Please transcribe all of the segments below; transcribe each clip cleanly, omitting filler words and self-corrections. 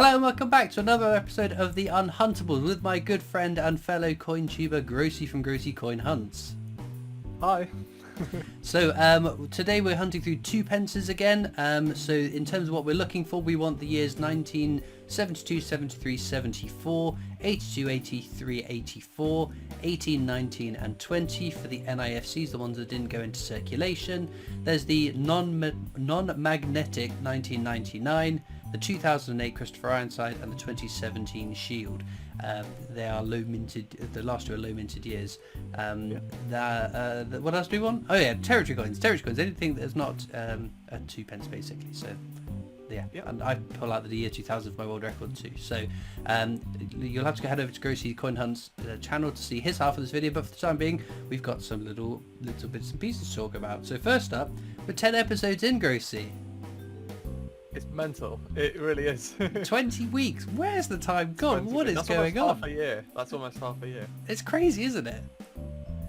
Hello and welcome back to another episode of the Unhuntables with my good friend and fellow coin tuber Grosey from Grosey Coin Hunts. Hi. So today we're hunting through two pences again. So in terms of what we're looking for, we want the years 1972, 73, 74, 82, 83, 84, 18, 19 and 20 for the NIFCs, the ones that didn't go into circulation. There's the non-magnetic 1999, the 2008 Christopher Ironside and the 2017 Shield. They are low minted, the last two are low minted years. What else do we want? Oh yeah, territory coins, anything that's not a 2 pence basically. So yeah, and I pull out the year 2000 for my world record too. So you'll have to head over to Grosey Coin Hunts channel to see his half of this video, but for the time being we've got some little bits and pieces to talk about. So first up, we're 10 episodes in, Grosey. It's mental. It really is. 20 weeks. Where's the time gone? What is going on? Half a year. That's almost half a year. It's crazy, isn't it?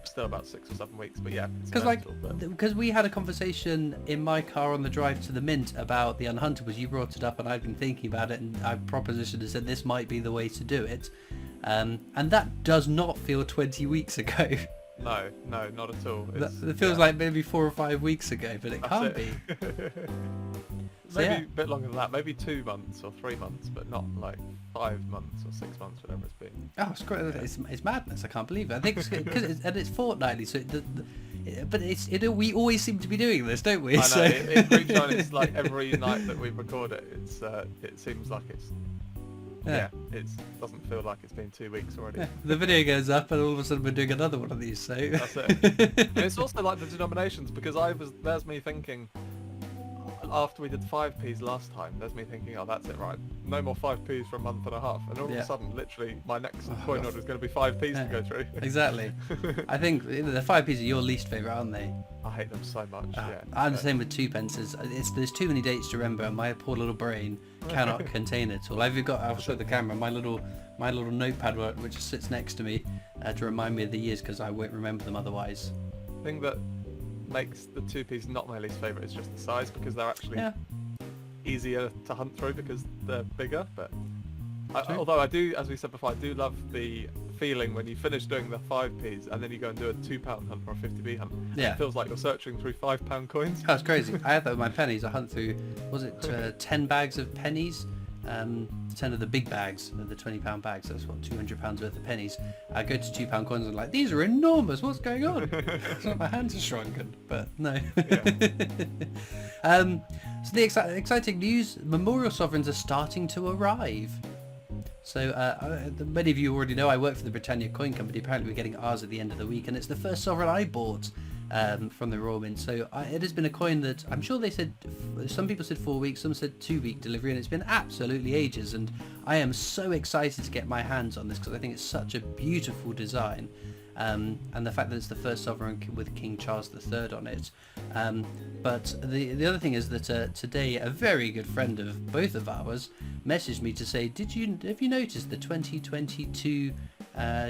Still about 6 or 7 weeks, but yeah. Because we had a conversation in my car on the drive to the Mint about the Unhuntables. You brought it up and I've been thinking about it, and I propositioned and said this might be the way to do it. And that does not feel 20 weeks ago. No, not at all. It feels like maybe 4 or 5 weeks ago, but it can't be. Maybe a bit longer than that, maybe 2 months or 3 months, but not like 5 months or 6 months, whatever it's been. Oh, it's great! It's madness. I can't believe it. I think it's because it's fortnightly, so we always seem to be doing this, don't we? I know. It creeps on. It's like every night that we record it, it seems like it's. Yeah, it doesn't feel like it's been 2 weeks already. Yeah. The video goes up and all of a sudden we're doing another one of these, so... That's it. And it's also like the denominations, because there's me thinking, after we did 5p's last time, there's me thinking, oh, that's it, right? No more 5p's for a month and a half. And all of a sudden, literally, my next coin order is going to be 5p's to go through. Exactly. I think the 5p's are your least favourite, aren't they? I hate them so much, yeah. I'm the same with 2 pences. There's too many dates to remember, and my poor little brain cannot contain it all. I'll show the camera, my little notepad which sits next to me to remind me of the years, because I won't remember them otherwise. The thing that makes the 2p's not my least favourite is just the size, because they're actually easier to hunt through because they're bigger. But although I do, as we said before, I do love the feeling when you finish doing the 5p's and then you go and do a £2 hunt or a 50p hunt. Yeah. It feels like you're searching through £5 coins. That's crazy. I had that with my pennies. I hunt through, was it 10 bags of pennies? 10 of the big bags, the £20 bags, that's what, £200 worth of pennies. I go to £2 coins and I'm like, these are enormous, what's going on? It's like my hands are shrunken, but no. So the exciting news, Memorial Sovereigns are starting to arrive. So many of you already know I work for the Britannia Coin Company. Apparently we're getting ours at the end of the week, and it's the first sovereign I bought from the Royal Mint. So it has been a coin that I'm sure they said, some people said 4 weeks, some said 2-week delivery, and it's been absolutely ages, and I am so excited to get my hands on this because I think it's such a beautiful design. And the fact that it's the first sovereign with King Charles III on it. But the other thing is that today a very good friend of both of ours messaged me to say, have you noticed the 2022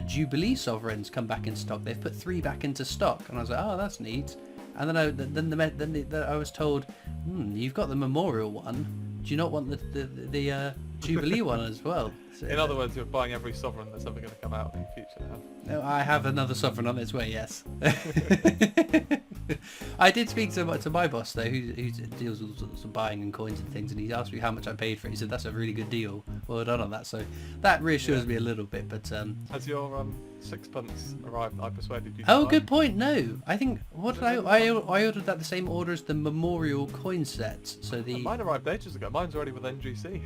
Jubilee sovereigns come back in stock? They've put 3 back into stock, and I was like, oh, that's neat. And then I was told, you've got the Memorial one. Do you not want the Jubilee one as well? So, in other words, you're buying every sovereign that's ever going to come out in the future now. No, I have another sovereign on its way, yes. I did speak to my boss though, who deals with sorts of buying and coins and things, and he asked me how much I paid for it. He said that's a really good deal. Well done on that. So that reassures me a little bit. But has your sixpence arrived? I persuaded you. Oh, good point. No, I think I ordered that the same order as the Memorial coin set. So mine arrived ages ago. Mine's already with NGC.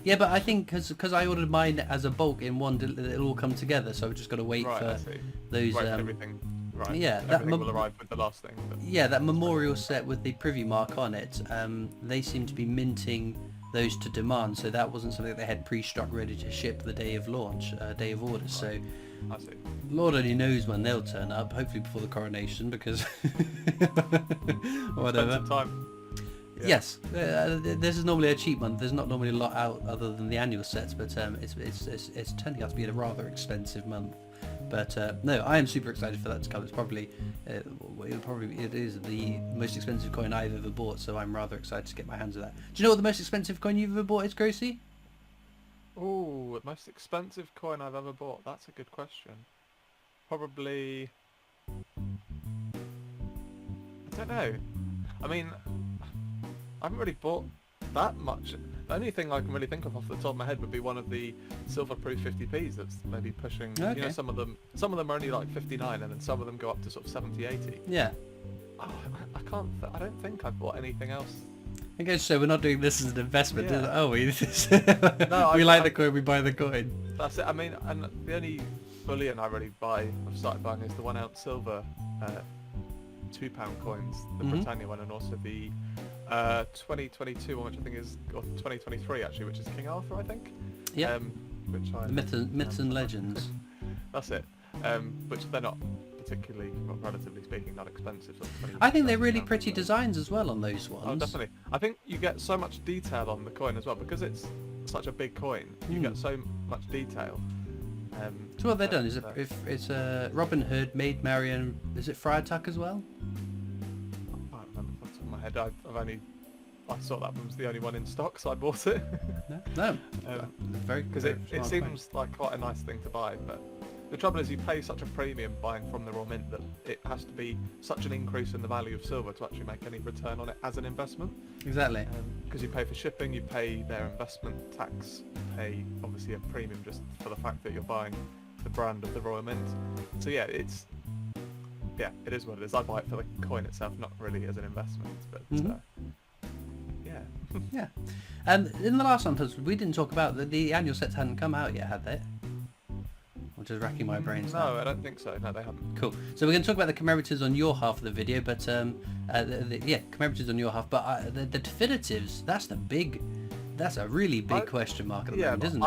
Yeah, but I think because I ordered mine as a bulk in one, it'll all come together. So I've just got to wait for those. Everything. Right. Yeah, everything will arrive with the last thing. But... Yeah, that Memorial set with the privy mark on it. They seem to be minting those to demand, so that wasn't something they had pre-stock ready to ship the day of launch, day of order. Right. So, I see. Lord only knows when they'll turn up. Hopefully before the coronation, because whatever. Spend some time. Yeah. Yes, this is normally a cheap month. There's not normally a lot out other than the annual sets, but it's turning out to be a rather expensive month. But no, I am super excited for that to come. It's probably it is the most expensive coin I've ever bought, so I'm rather excited to get my hands on that. Do you know what the most expensive coin you've ever bought is, Grosey? Oh, most expensive coin I've ever bought. That's a good question. Probably. I don't know. I mean, I haven't really bought that much. The only thing I can really think of off the top of my head would be one of the silver-proof 50p's that's maybe pushing. Okay. You know, some of them are only like 59, and then some of them go up to sort of 70, 80. Yeah. Oh, I can't. I don't think I've bought anything else. I guess so. We're not doing this as an investment. Yeah. Oh, we No, we like the coin. We buy the coin. That's it. I mean, and the only bullion I really buy, I've started buying, is the 1 ounce silver £2 coins, the Britannia one, and also the 2022 one, which I think is, or 2023 actually, which is King Arthur, I think. Yeah. Which I Myths and legends. That's it. Which they're not particularly, well, relatively speaking, not expensive. Sort of 20, I think they're really 30 pretty pounds. designs as well on those ones. Oh, definitely. I think you get so much detail on the coin as well, because it's such a big coin. You get so much detail. So what they've done is if it's Robin Hood, Maid Marian, is it Friar Tuck as well? I can't remember off the top of my head. I saw that one was the only one in stock, so I bought it. No. Very Because very it smart seems like quite a nice thing to buy, but the trouble is you pay such a premium buying from the Royal Mint that it has to be such an increase in the value of silver to actually make any return on it as an investment. coin. Exactly. Because you pay for shipping, you pay their investment tax, you pay obviously a premium just for the fact that you're buying the brand of the Royal Mint. So yeah, it is what it is. I buy it for the coin itself, not really as an investment, but yeah. Yeah. And in the last sentence, we didn't talk about the annual sets hadn't come out yet, had they? I'm just racking my brains now. No, I don't think so. No, they haven't. Cool. So we're going to talk about the commemoratives on your half of the video, but commemoratives on your half. But the definitives, that's a really big question mark at the moment, isn't it?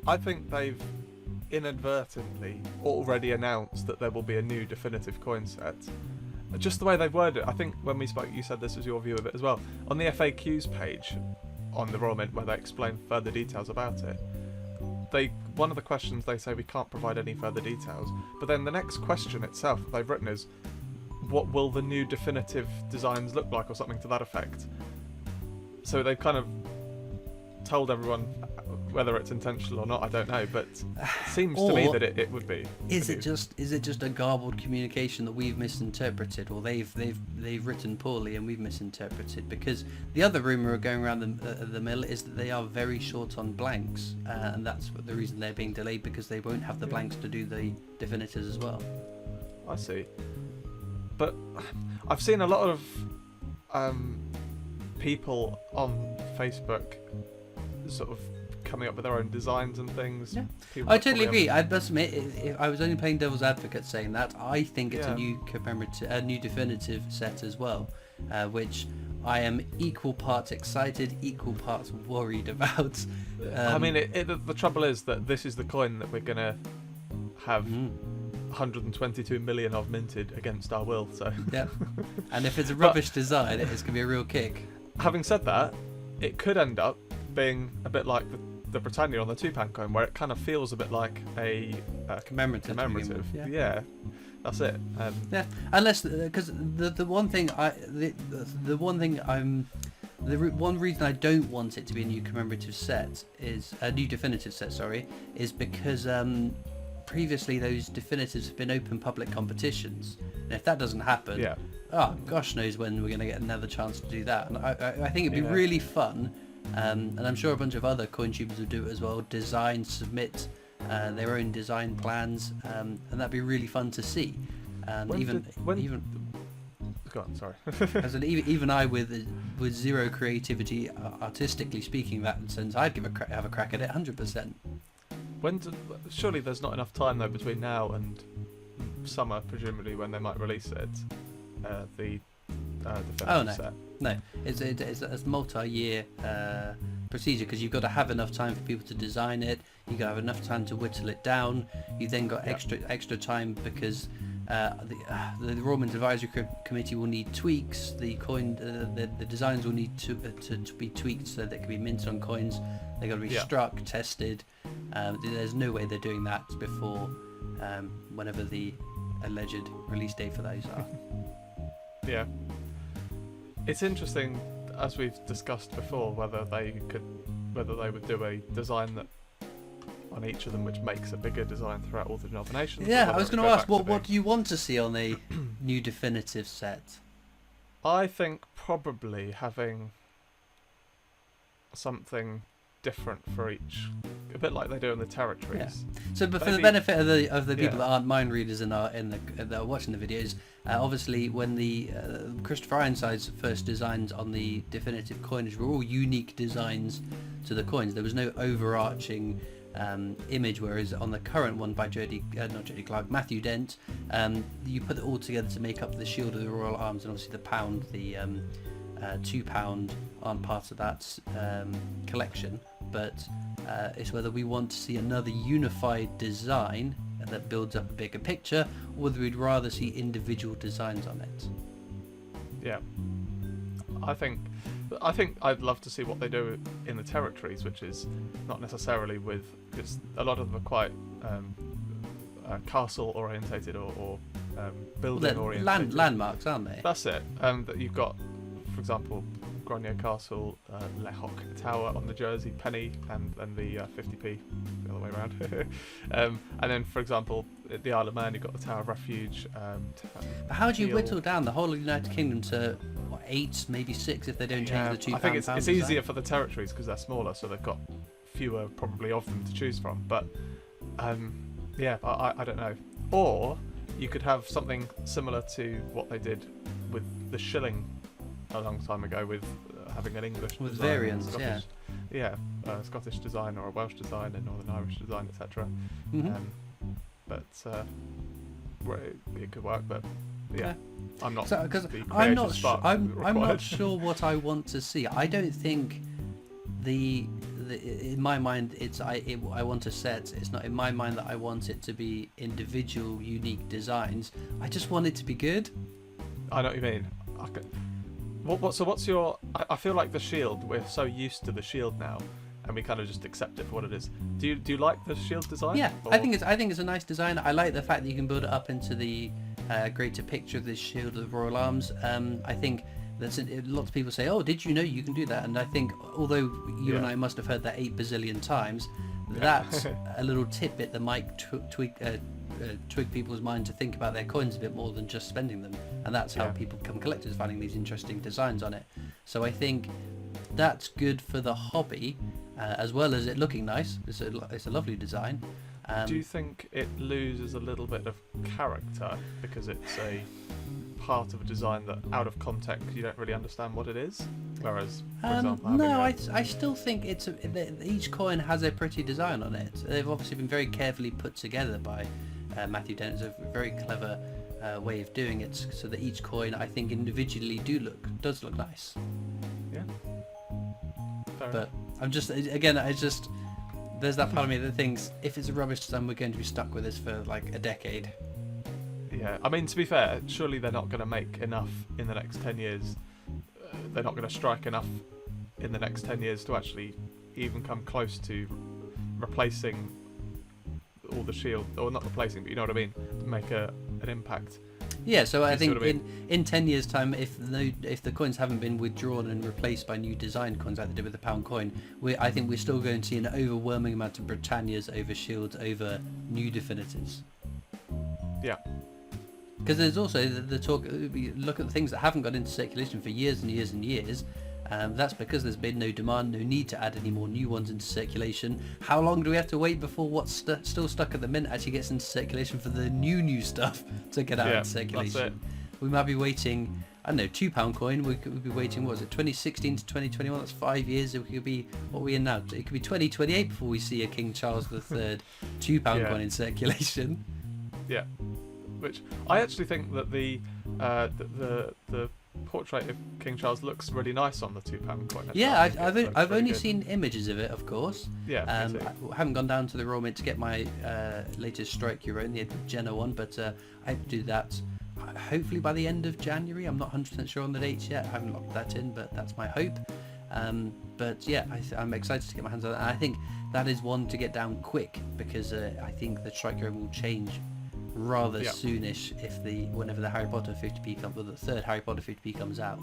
I think they've inadvertently already announced that there will be a new definitive coin set. Just the way they've worded it, I think when we spoke, you said this was your view of it as well. On the FAQs page on the Royal Mint, where they explain further details about it, one of the questions they say we can't provide any further details, but then the next question itself that they've written is, what will the new definitive designs look like, or something to that effect. So they've kind of told everyone, whether it's intentional or not, I don't know, but it seems to me that it would be. Is it just a garbled communication that we've misinterpreted, or they've written poorly and we've misinterpreted? Because the other rumour going around the mill is that they are very short on blanks, and that's the reason they're being delayed, because they won't have the blanks to do the definitives as well. I see. But I've seen a lot of people on Facebook sort of coming up with their own designs and things. Yeah. People I that totally probably agree. I must admit, if I was only playing devil's advocate saying that, I think it's Yeah. a new definitive set as well, which I am equal parts excited, equal parts worried about. I mean, the trouble is that this is the coin that we're going to have 122 million of minted against our will. So Yeah. And if it's a rubbish design, it's going to be a real kick. having said that, it could end up being a bit like the Britannia on the £2 coin, where it kind of feels a bit like a Commemorative. to begin with, yeah. Yeah, that's it. Yeah, unless because the one reason I don't want it to be a new commemorative set is a new definitive set. Sorry, is because previously those definitives have been open public competitions, and if that doesn't happen, gosh knows when we're going to get another chance to do that. And I think it'd be really fun, and I'm sure a bunch of other coin tubers will do it as well. Submit their own design plans, and that'd be really fun to see. Go on, sorry. Even I with zero creativity, artistically speaking, that sense, I'd have a crack at it 100%. Surely there's not enough time though between now and summer, presumably, when they might release it. The definitive set. No, it's a multi-year procedure, because you've got to have enough time for people to design it. You've got to have enough time to whittle it down. You then got extra time because the Royal Mint Advisory Committee will need tweaks. The designs will need to be tweaked so that it can be minted on coins. They've got to be struck, tested. There's no way they're doing that before whenever the alleged release date for those are. Yeah. It's interesting, as we've discussed before, whether they would do a design that on each of them, which makes a bigger design throughout all the denominations. Yeah, I was going to ask, what do you want to see on a new definitive set? I think probably having something different for each, a bit like they do in the territories. Yeah. So, but for the benefit of the people that aren't mind readers that are watching the videos, obviously when the Christopher Ironside's first designs on the definitive coinage were all unique designs to the coins. There was no overarching image, whereas on the current one by Matthew Dent, you put it all together to make up the shield of the Royal Arms, and obviously the pound, the £2 aren't part of that collection, but it's whether we want to see another unified design that builds up a bigger picture, or whether we'd rather see individual designs on it. Yeah, I think I'd love to see what they do in the territories, which is not necessarily because a lot of them are quite castle orientated or building orientated. Landmarks, aren't they? That's it. That you've got, for example, Grosey Castle, Lehoc Tower on the Jersey penny, and the 50p the other way around. And then, for example, at the Isle of Man, you've got the Tower of Refuge. But how do you whittle down the whole of the United Kingdom to 8, maybe 6 if they don't change the £2? I think it's easier for the territories because they're smaller, so they've got fewer probably of them to choose from. But I don't know. Or you could have something similar to what they did with the shilling a long time ago, with having an English with design, variants, Scottish, a Scottish design or a Welsh design, a Northern Irish design, etc. But it could work. But I'm not. Because I'm not sure what I want to see. I don't think in my mind I want a set. It's not in my mind that I want it to be individual, unique designs. I just want it to be good. I know what you mean. So what's your? I feel like the shield. We're so used to the shield now, and we kind of just accept it for what it is. Do you like the shield design? Yeah, I think it's a nice design. I like the fact that you can build it up into the greater picture of this shield of the Royal Arms. I think lots of people say, "Oh, did you know you can do that?" And I think, although you and I must have heard that 8 bazillion times, that's a little tidbit that might twig people's mind to think about their coins a bit more than just spending them, and that's how people become collectors, finding these interesting designs on it. So I think that's good for the hobby, as well as it looking nice. It's a lovely design. Do you think it loses a little bit of character because it's a part of a design that, out of context, you don't really understand what it is? Whereas, for example, I still think each coin has a pretty design on it. They've obviously been very carefully put together by Matthew Dent. It's a very clever way of doing it, so that each coin, I think, individually does look nice. Yeah. But I'm just, again, there's that part of me that thinks if it's a rubbish design, we're going to be stuck with this for like a decade. Yeah, I mean, to be fair, surely they're not going to make enough in the next 10 years. They're not going to strike enough in the next 10 years to actually even come close to replacing all the shield, or not replacing, but you know what I mean, to make an impact. Yeah, so I think in 10 years' time, if the coins haven't been withdrawn and replaced by new design coins like they did with the pound coin, I think we're still going to see an overwhelming amount of Britannias over shields over new definitives. Yeah. Because there's also the talk, look at the things that haven't got into circulation for years and years and years. That's because there's been no demand, no need to add any more new ones into circulation. How long do we have to wait before what's still stuck at the mint actually gets into circulation for the new stuff to get out into circulation? That's it. We might be waiting, I don't know, £2 coin, we could be waiting, what was it, 2016 to 2021, that's 5 years. It could be, what are we in now? It could be 2028 before we see a King Charles III £2 coin in circulation. Yeah. Which I actually think that the portrait of King Charles looks really nice on the £2 coin. Yeah, I've only seen images of it, of course. Yeah. I haven't gone down to the Royal Mint to get my latest Strike Euro, the Jenna one, but I do that hopefully by the end of January. I'm not 100% sure on the dates yet. I haven't locked that in, but that's my hope. But yeah, I'm excited to get my hands on that. And I think that is one to get down quick, because I think the Strike Euro will change rather soonish whenever the Harry Potter 50p comes, or the third Harry Potter 50p comes out.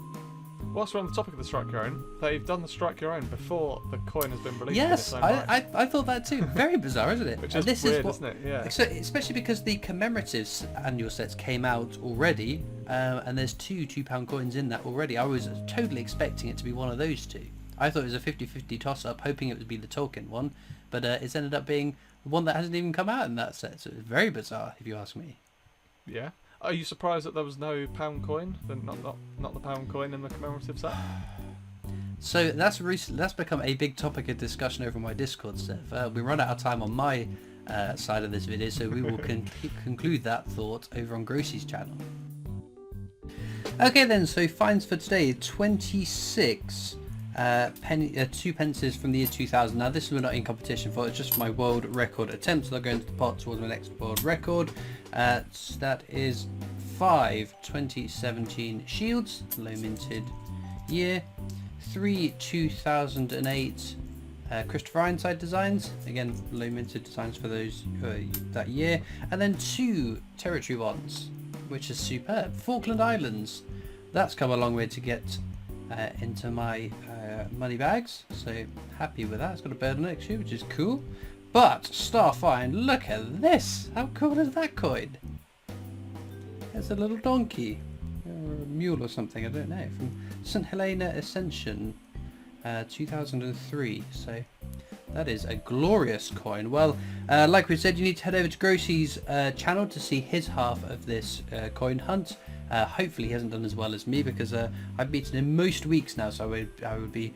whilst we're on the topic of the strike your own, they've done the strike your own before the coin has been released. Yes, in its own right. I thought that too. Very bizarre, isn't it? Which And is weird, isn't it? Yeah. So, especially because the commemorative annual sets came out already, and there's two £2 coins in that already. I was totally expecting it to be one of those two. I thought it was a 50-50 toss-up, hoping it would be the Tolkien one, but it's ended up being one that hasn't even come out in that set, so it's very bizarre, if you ask me. Yeah. Are you surprised that there was no pound coin? Not the pound coin in the commemorative set? So that's become a big topic of discussion over my Discord server. We run out of time on my side of this video, so we will conclude that thought over on Groseys' channel. Okay then, so fines for today, 26 2 pences from the year 2000. Now this we're not in competition for, it's just for my world record attempt, so I'll go into the pot towards my next world record. So that is 5 2017 shields, low minted year, 3 2008 Christopher Ironside designs, again low minted designs for those that year, and then 2 territory ones, which is superb. Falkland Islands, that's come a long way to get into my money bags, so happy with that. It's got a bird on it actually, which is cool. But Starfind, look at this! How cool is that coin? It's a little donkey, or a mule or something, I don't know, from St Helena Ascension 2003. So that is a glorious coin. Well, like we said, you need to head over to Groseys' channel to see his half of this coin hunt. Hopefully he hasn't done as well as me, because I've beaten him most weeks now, so I would be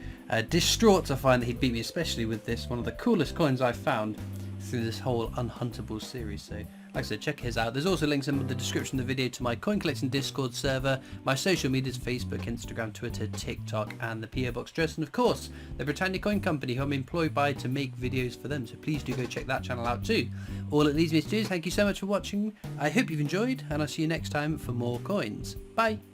distraught to find that he'd beat me, especially with this, one of the coolest coins I've found through this whole Unhuntables series. So like I said, check his out. There's also links in the description of the video to my coin collecting Discord server, my social medias, Facebook, Instagram, Twitter, TikTok, and the PO Box address, and of course the Britannia Coin Company, who I'm employed by to make videos for them, so please do go check that channel out too. All it leaves me to do is thank you so much for watching. I hope you've enjoyed, and I'll see you next time for more coins. Bye!